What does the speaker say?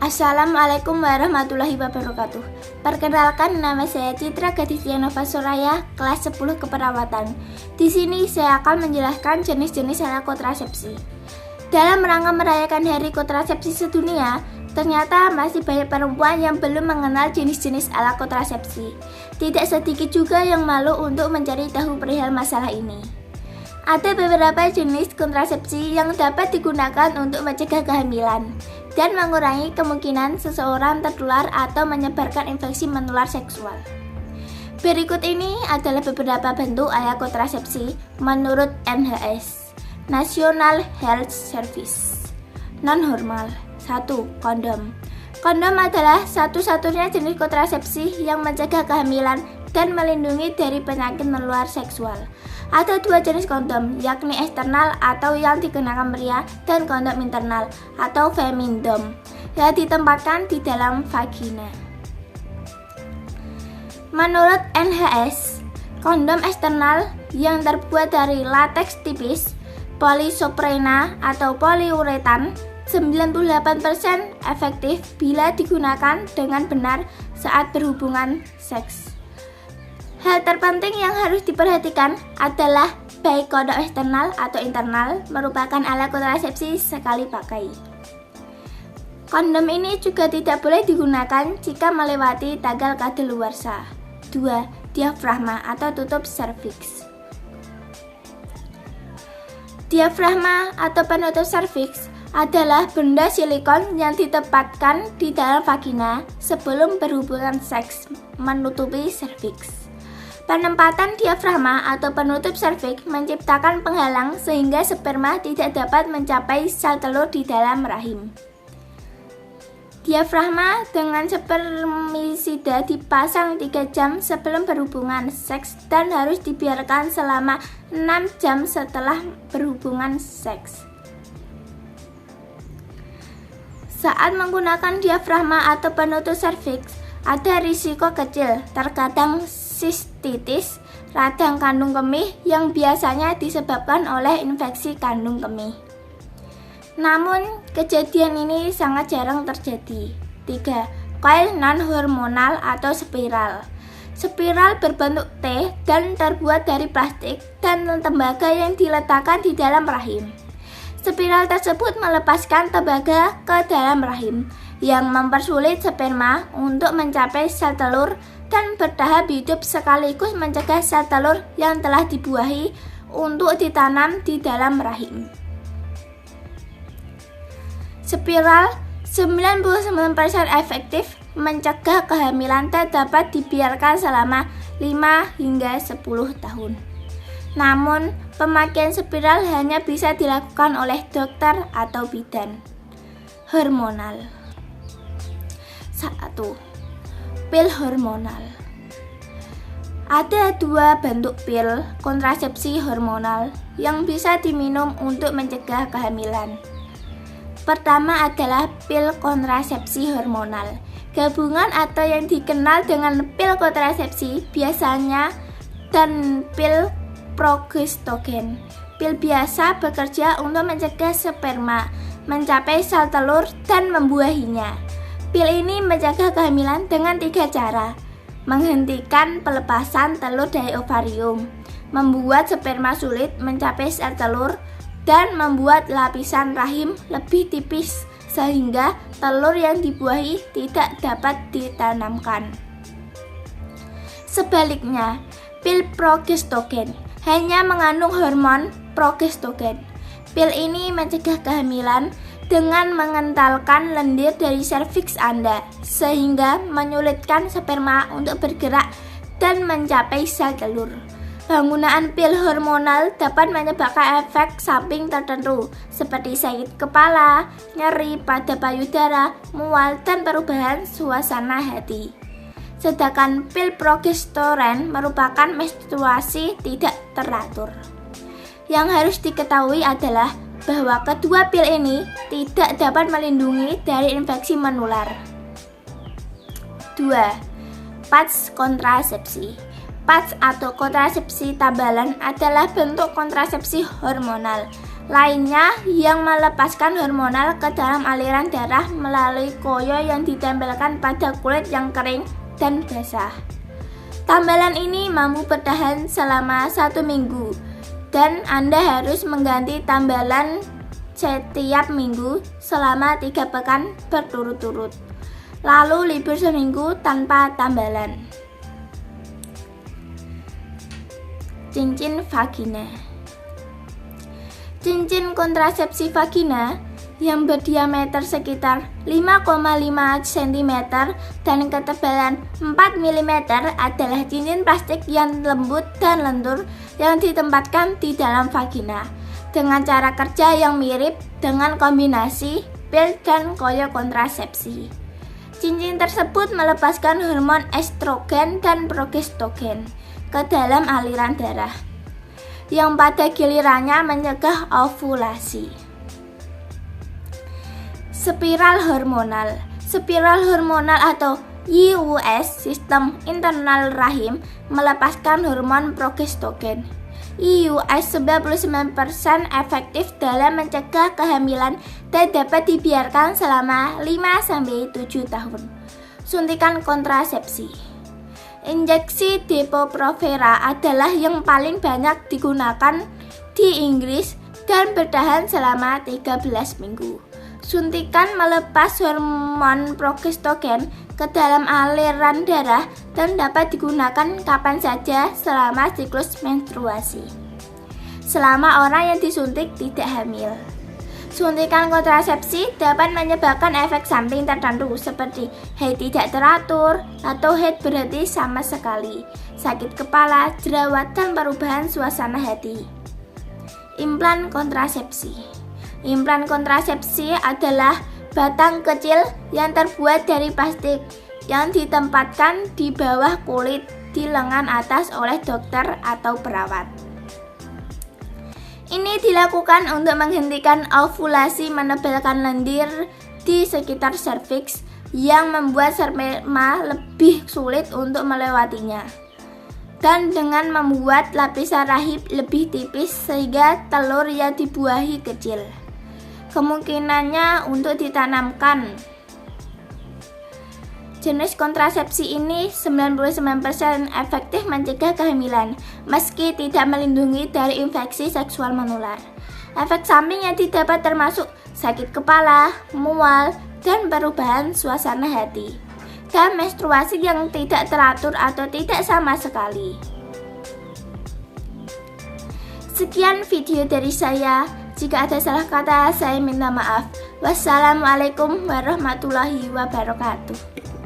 Assalamualaikum warahmatullahi wabarakatuh. Perkenalkan, nama saya Citra Gadisya Nova Soraya, kelas 10 keperawatan. Di sini saya akan menjelaskan jenis-jenis alat kontrasepsi. Dalam rangka merayakan Hari Kontrasepsi Sedunia, ternyata masih banyak perempuan yang belum mengenal jenis-jenis alat kontrasepsi. Tidak sedikit juga yang malu untuk mencari tahu perihal masalah ini. Ada beberapa jenis kontrasepsi yang dapat digunakan untuk mencegah kehamilan dan mengurangi kemungkinan seseorang tertular atau menyebarkan infeksi menular seksual. Berikut ini adalah beberapa bentuk alat kontrasepsi menurut NHS, National Health Service. Non-hormal. 1. Kondom. Kondom adalah satu-satunya jenis kontrasepsi yang mencegah kehamilan dan melindungi dari penyakit menular seksual. Ada dua jenis kondom, yakni eksternal atau yang dikenakan pria dan kondom internal atau femindom yang ditempatkan di dalam vagina. Menurut NHS, kondom eksternal yang terbuat dari lateks tipis, polisoprena atau poliuretan 98% efektif bila digunakan dengan benar saat berhubungan seks. Hal terpenting yang harus diperhatikan adalah baik kondom eksternal atau internal merupakan alat kontrasepsi sekali pakai. Kondom ini juga tidak boleh digunakan jika melewati tanggal kadaluarsa. 2. Diafragma atau tutup serviks. Diafragma atau penutup serviks adalah benda silikon yang ditempatkan di dalam vagina sebelum berhubungan seks menutupi serviks. Penempatan diafragma atau penutup serviks menciptakan penghalang sehingga sperma tidak dapat mencapai sel telur di dalam rahim. Diafragma dengan spermisida dipasang 3 jam sebelum berhubungan seks dan harus dibiarkan selama 6 jam setelah berhubungan seks. Saat menggunakan diafragma atau penutup serviks, ada risiko kecil, terkadang sistitis, radang kandung kemih yang biasanya disebabkan oleh infeksi kandung kemih. Namun, kejadian ini sangat jarang terjadi. 3. Coil non-hormonal atau spiral. Spiral berbentuk T dan terbuat dari plastik dan tembaga yang diletakkan di dalam rahim. Spiral tersebut melepaskan tembaga ke dalam rahim, yang mempersulit sperma untuk mencapai sel telur dan bertahap hidup sekaligus mencegah sel telur yang telah dibuahi untuk ditanam di dalam rahim. Spiral 99% efektif mencegah kehamilan dan dapat dibiarkan selama 5 hingga 10 tahun. Namun, pemakaian spiral hanya bisa dilakukan oleh dokter atau bidan. Hormonal. 1. Pil hormonal. Ada dua bentuk pil kontrasepsi hormonal yang bisa diminum untuk mencegah kehamilan. Pertama adalah pil kontrasepsi hormonal. Gabungan atau yang dikenal dengan pil kontrasepsi biasanya dan pil progesterogen. Pil biasa bekerja untuk mencegah sperma mencapai sel telur dan membuahinya. Pil ini mencegah kehamilan dengan 3 cara: menghentikan pelepasan telur dari ovarium, membuat sperma sulit mencapai sel telur, dan membuat lapisan rahim lebih tipis sehingga telur yang dibuahi tidak dapat ditanamkan. Sebaliknya, pil progesterogen hanya mengandung hormon progesterogen. Pil ini mencegah kehamilan dengan mengentalkan lendir dari serviks Anda, sehingga menyulitkan sperma untuk bergerak dan mencapai sel telur. Penggunaan pil hormonal dapat menyebabkan efek samping tertentu, seperti sakit kepala, nyeri pada payudara, mual, dan perubahan suasana hati. Sedangkan pil progesteron merupakan menstruasi tidak teratur. Yang harus diketahui adalah bahwa kedua pil ini tidak dapat melindungi dari infeksi menular. 2. Patch kontrasepsi. Patch atau kontrasepsi tambalan adalah bentuk kontrasepsi hormonal lainnya yang melepaskan hormonal ke dalam aliran darah melalui koyo yang ditempelkan pada kulit yang kering dan basah. Tambalan ini mampu bertahan selama 1 minggu dan Anda harus mengganti tambalan setiap minggu selama 3 pekan berturut-turut. Lalu libur seminggu tanpa tambalan. Cincin vagina. Cincin kontrasepsi vagina yang berdiameter sekitar 5,5 cm dan ketebalan 4 mm adalah cincin plastik yang lembut dan lentur yang ditempatkan di dalam vagina dengan cara kerja yang mirip dengan kombinasi pil dan koyo kontrasepsi. Cincin tersebut melepaskan hormon estrogen dan progesterogen ke dalam aliran darah yang pada gilirannya mencegah ovulasi. Spiral hormonal. Spiral hormonal atau IUS, sistem internal rahim, melepaskan hormon progesterogen. IUS 99% efektif dalam mencegah kehamilan dan dapat dibiarkan selama 5-7 tahun. Suntikan kontrasepsi. Injeksi Depo-Provera adalah yang paling banyak digunakan di Inggris dan bertahan selama 13 minggu. Suntikan melepas hormon progesterogen ke dalam aliran darah dan dapat digunakan kapan saja selama siklus menstruasi. Selama orang yang disuntik tidak hamil. Suntikan kontrasepsi dapat menyebabkan efek samping tertentu seperti haid tidak teratur atau haid berhenti sama sekali, sakit kepala, jerawat, dan perubahan suasana hati. Implan kontrasepsi. Implan kontrasepsi adalah batang kecil yang terbuat dari plastik yang ditempatkan di bawah kulit di lengan atas oleh dokter atau perawat. Ini dilakukan untuk menghentikan ovulasi menebalkan lendir di sekitar serviks yang membuat sperma lebih sulit untuk melewatinya dan dengan membuat lapisan rahim lebih tipis sehingga telur yang dibuahi kecil. Kemungkinannya untuk ditanamkan. Jenis kontrasepsi ini 99% efektif mencegah kehamilan, meski tidak melindungi dari infeksi seksual menular. Efek samping yang didapat termasuk sakit kepala, mual, dan perubahan suasana hati, dan menstruasi yang tidak teratur atau tidak sama sekali. Sekian video dari saya. Jika ada salah kata, saya minta maaf. Wassalamualaikum warahmatullahi wabarakatuh.